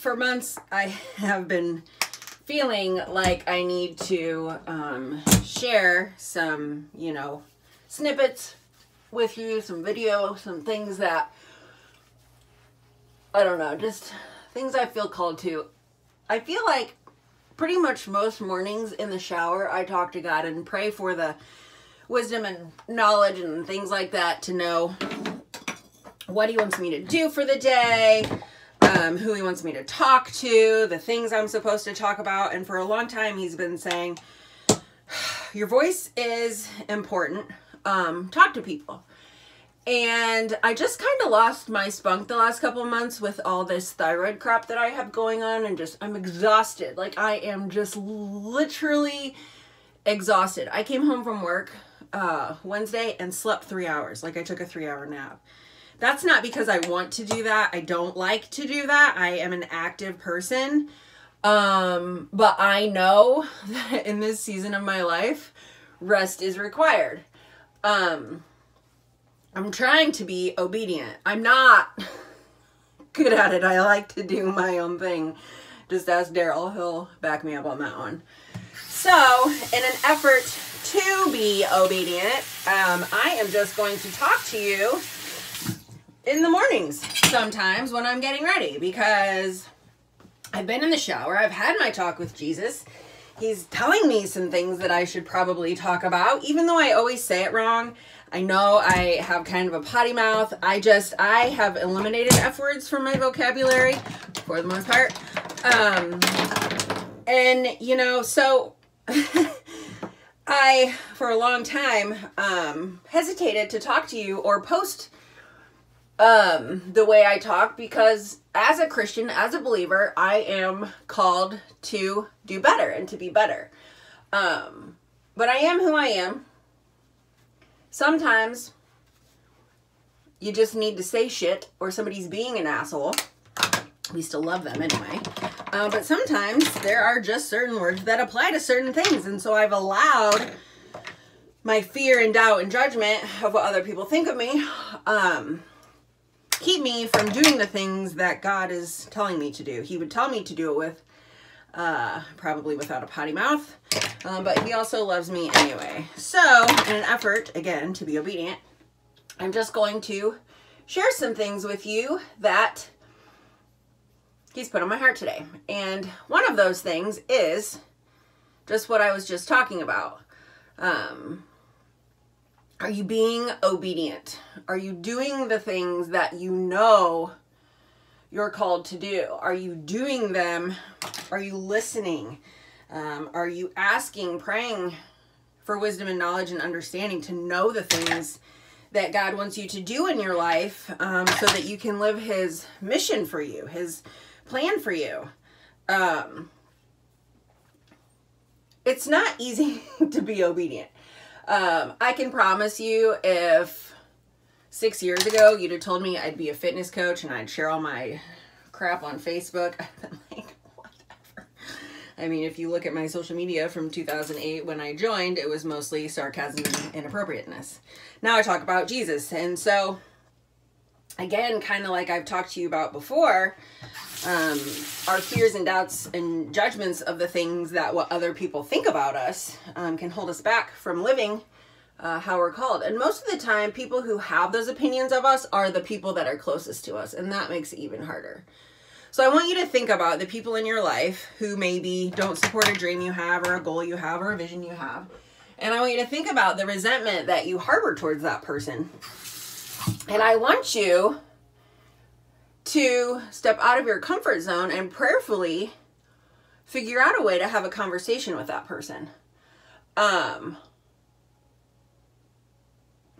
for months I have been feeling like I need to share some, you know, snippets with you, some video, some things that, I don't know, just things I feel called to. I feel like pretty much most mornings in the shower, I talk to God and pray for the wisdom and knowledge and things like that to know what he wants me to do for the day, who he wants me to talk to, the things I'm supposed to talk about. And for a long time, he's been saying, your voice is important. Talk to people. And I just kind of lost my spunk the last couple of months with all this thyroid crap that I have going on, and just, I'm exhausted. Like, I am just literally exhausted. I came home from work Wednesday and slept 3 hours. Like, I took a 3-hour nap. That's not because I want to do that. I don't like to do that. I am an active person. But I know that in this season of my life, rest is required. I'm trying to be obedient. I'm not good at it. I like to do my own thing. Just ask Daryl. He'll back me up on that one. So, in an effort to be obedient, I am just going to talk to you in the mornings sometimes when I'm getting ready, because I've been in the shower. I've had my talk with Jesus. He's telling me some things that I should probably talk about, even though I always say it wrong. I know I have kind of a potty mouth. I have eliminated F words from my vocabulary for the most part. And, you know, so I, for a long time, hesitated to talk to you or post the way I talk, because as a Christian, as a believer, I am called to do better and to be better. But I am who I am. Sometimes you just need to say shit, or somebody's being an asshole. We still love them anyway. But sometimes there are just certain words that apply to certain things. And so I've allowed my fear and doubt and judgment of what other people think of me keep me from doing the things that God is telling me to do. He would tell me to do it with, probably without a potty mouth, but he also loves me anyway. So, in an effort, again, to be obedient, I'm just going to share some things with you that he's put on my heart today. And one of those things is just what I was just talking about. Are you being obedient? Are you doing the things that you know you're called to do? Are you doing them? Are you listening? Are you asking, praying for wisdom and knowledge and understanding to know the things that God wants you to do in your life, so that you can live his mission for you, his plan for you? It's not easy to be obedient. I can promise you, if 6 years ago you'd have told me I'd be a fitness coach and I'd share all my crap on Facebook, I'd been like, whatever. I mean, if you look at my social media from 2008 when I joined, it was mostly sarcasm and inappropriateness. Now I talk about Jesus. And so, again, kind of like I've talked to you about before, our fears and doubts and judgments of the things that what other people think about us can hold us back from living how we're called. And most of the time, people who have those opinions of us are the people that are closest to us, and that makes it even harder. So I want you to think about the people in your life who maybe don't support a dream you have, or a goal you have, or a vision you have. And I want you to think about the resentment that you harbor towards that person. And I want you to step out of your comfort zone and prayerfully figure out a way to have a conversation with that person.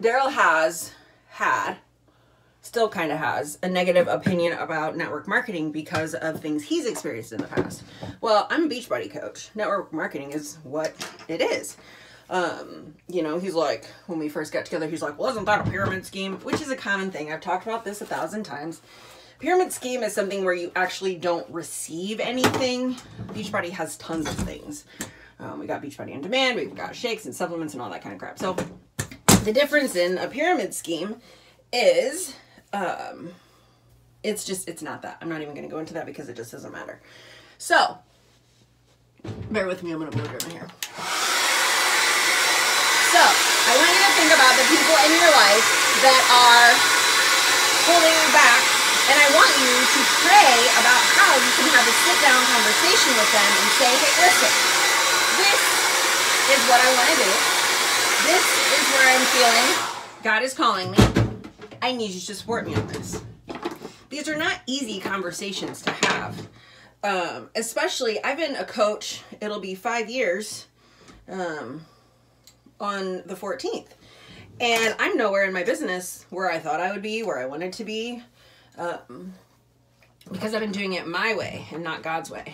Daryl has had, still kind of has, a negative opinion about network marketing because of things he's experienced in the past. Well, I'm a Beachbody coach. Network marketing is what it is. You know, he's like, when we first got together, he's like, well, isn't that a pyramid scheme? Which is a common thing. I've talked about this 1,000 times. Pyramid scheme is something where you actually don't receive anything. Beachbody has tons of things. We got Beachbody on Demand. We've got shakes and supplements and all that kind of crap. So the difference in a pyramid scheme is It's not that. I'm not even going to go into that because it just doesn't matter. So, bear with me. I'm going to blow dry my hair. So, I want you to think about the people in your life that are holding you back, and I want you to pray about how you can have a sit-down conversation with them and say, hey, listen, this is what I want to do. This is where I'm feeling God is calling me. I need you to support me on this. These are not easy conversations to have. Especially, I've been a coach, it'll be 5 years on the 14th. And I'm nowhere in my business where I thought I would be, where I wanted to be, because I've been doing it my way and not God's way.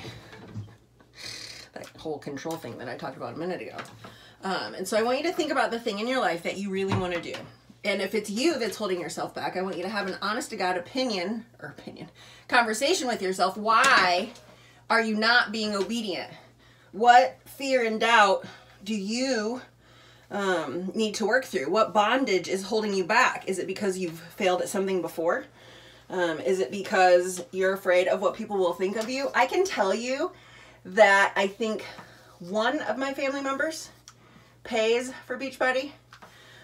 That whole control thing that I talked about a minute ago. And so I want you to think about the thing in your life that you really want to do. And if it's you that's holding yourself back, I want you to have an honest to God conversation with yourself. Why are you not being obedient? What fear and doubt do you need to work through? What bondage is holding you back? Is it because you've failed at something before? Is it because you're afraid of what people will think of you? I can tell you that I think one of my family members pays for Beachbody.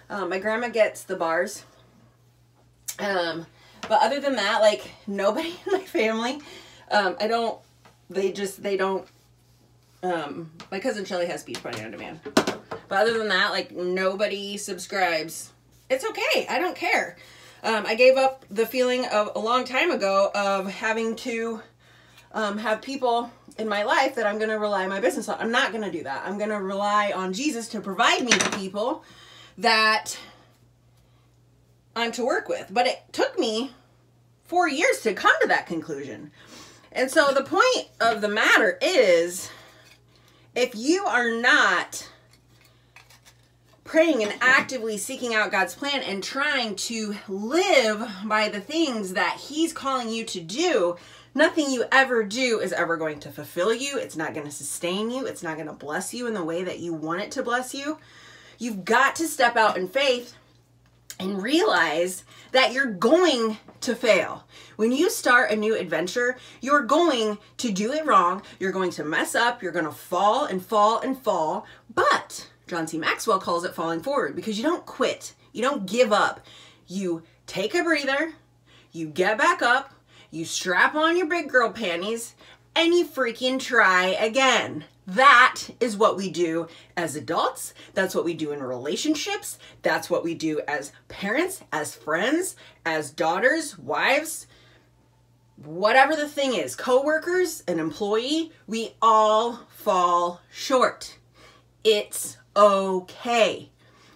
My grandma gets the bars. But other than that, like, nobody in my family, my cousin Shelly has Beachbody on demand. But other than that, like, nobody subscribes. It's okay. I don't care. I gave up the feeling of a long time ago of having to have people in my life that I'm going to rely my business on. I'm not going to do that. I'm going to rely on Jesus to provide me the people that I'm to work with. But it took me 4 years to come to that conclusion. And so the point of the matter is, if you are not praying and actively seeking out God's plan and trying to live by the things that He's calling you to do, nothing you ever do is ever going to fulfill you. It's not going to sustain you. It's not going to bless you in the way that you want it to bless you. You've got to step out in faith and realize that you're going to fail. When you start a new adventure, you're going to do it wrong. You're going to mess up. You're going to fall and fall and fall. But John C. Maxwell calls it falling forward, because you don't quit. You don't give up. You take a breather. You get back up. You strap on your big girl panties and you freaking try again. That is what we do as adults. That's what we do in relationships. That's what we do as parents, as friends, as daughters, wives, whatever the thing is, co-workers, an employee, we all fall short. It's okay.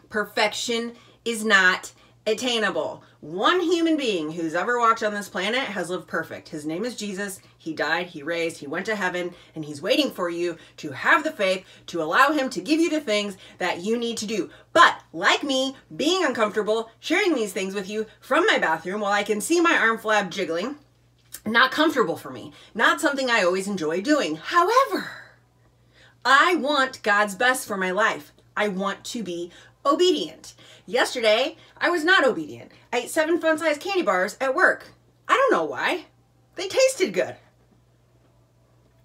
Perfection is not attainable. One human being who's ever walked on this planet has lived perfect. His name is Jesus. He died, He raised, He went to heaven, and He's waiting for you to have the faith to allow Him to give you the things that you need to do. But like me, being uncomfortable, sharing these things with you from my bathroom while I can see my arm flab jiggling, not comfortable for me. Not something I always enjoy doing. However, I want God's best for my life. I want to be obedient. Yesterday, I was not obedient. I ate 7 fun-sized candy bars at work. I don't know why. They tasted good.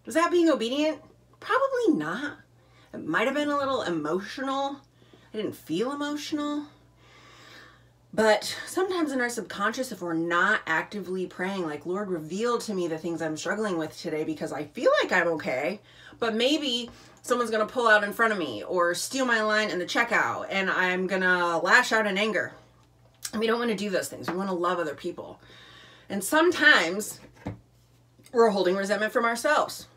Was that being obedient? Probably not. It might have been a little emotional. I didn't feel emotional. But sometimes in our subconscious, if we're not actively praying, like, Lord, reveal to me the things I'm struggling with today, because I feel like I'm okay, but maybe someone's going to pull out in front of me or steal my line in the checkout, and I'm going to lash out in anger. And we don't want to do those things. We want to love other people. And sometimes we're holding resentment from ourselves.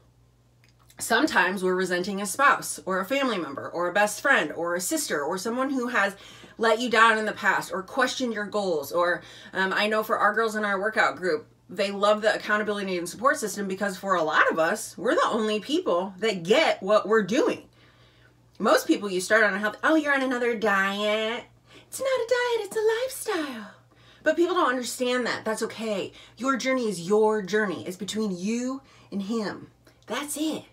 Sometimes we're resenting a spouse or a family member or a best friend or a sister or someone who has let you down in the past or questioned your goals. Or I know for our girls in our workout group, they love the accountability and support system, because for a lot of us, we're the only people that get what we're doing. Most people, you start on a health, oh, you're on another diet. It's not a diet, it's a lifestyle. But people don't understand that. That's okay. Your journey is your journey. It's between you and Him. That's it.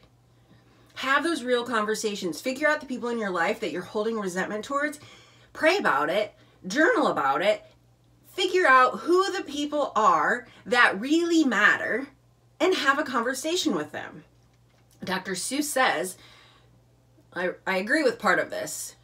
Have those real conversations. Figure out the people in your life that you're holding resentment towards. Pray about it. Journal about it. figure out who the people are that really matter and have a conversation with them. Dr. Seuss says, I agree with part of this.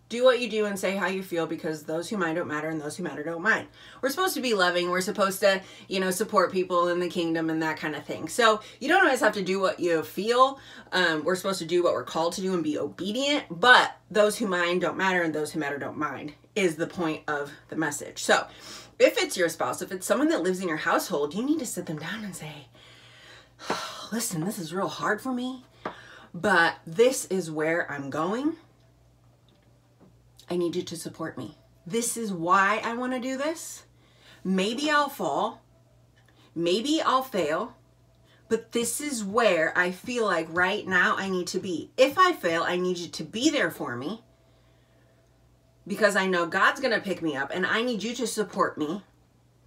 Do what you do and say how you feel, because those who mind don't matter and those who matter don't mind. We're supposed to be loving. We're supposed to, support people in the kingdom and that kind of thing. So you don't always have to do what you feel. We're supposed to do what we're called to do and be obedient. But those who mind don't matter and those who matter don't mind is the point of the message. So if it's your spouse, if it's someone that lives in your household, you need to sit them down and say, listen, this is real hard for me, but this is where I'm going. I need you to support me. This is why I want to do this. Maybe I'll fall. Maybe I'll fail. But this is where I feel like right now I need to be. If I fail, I need you to be there for me, because I know God's going to pick me up, and I need you to support me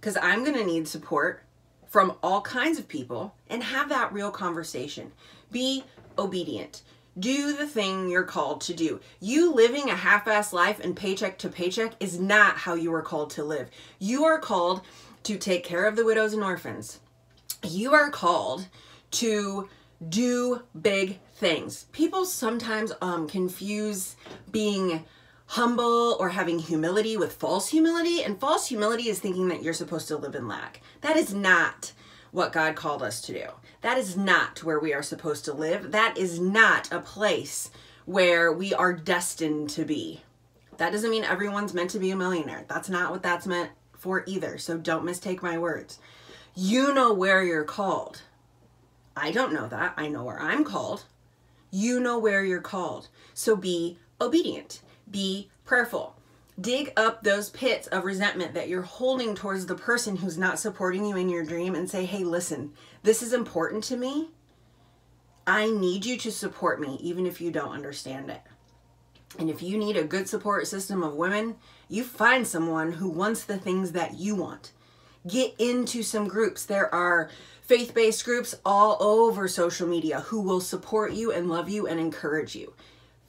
because I'm going to need support from all kinds of people, and have that real conversation. Be obedient. Do the thing you're called to do. You living a half-assed life and paycheck to paycheck is not how you are called to live. You are called to take care of the widows and orphans. You are called to do big things. People sometimes confuse being humble or having humility with false humility, and false humility is thinking that you're supposed to live in lack. That is not what God called us to do. That is not where we are supposed to live. That is not a place where we are destined to be. That doesn't mean everyone's meant to be a millionaire. That's not what that's meant for either. So don't mistake my words. You know where you're called. I don't know that. I know where I'm called. You know where you're called. So be obedient. Be prayerful. Dig up those pits of resentment that you're holding towards the person who's not supporting you in your dream, and say, hey, listen, this is important to me. I need you to support me, even if you don't understand it. And if you need a good support system of women, you find someone who wants the things that you want. Get into some groups. There are faith-based groups all over social media who will support you and love you and encourage you.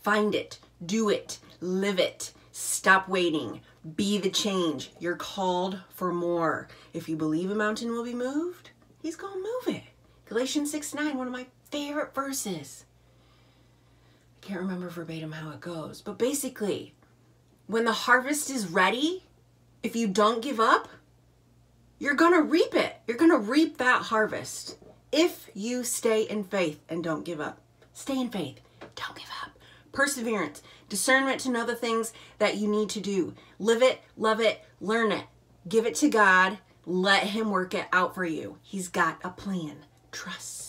Find it, do it, live it. Stop waiting. Be the change. You're called for more. If you believe a mountain will be moved, he's going to move it. Galatians 6:9, one of my favorite verses. I can't remember verbatim how it goes, but basically, when the harvest is ready, if you don't give up, you're going to reap it. You're going to reap that harvest if you stay in faith and don't give up. Stay in faith. Don't give up. Perseverance, discernment to know the things that you need to do. Live it, love it, learn it. Give it to God. Let him work it out for you. He's got a plan. Trust.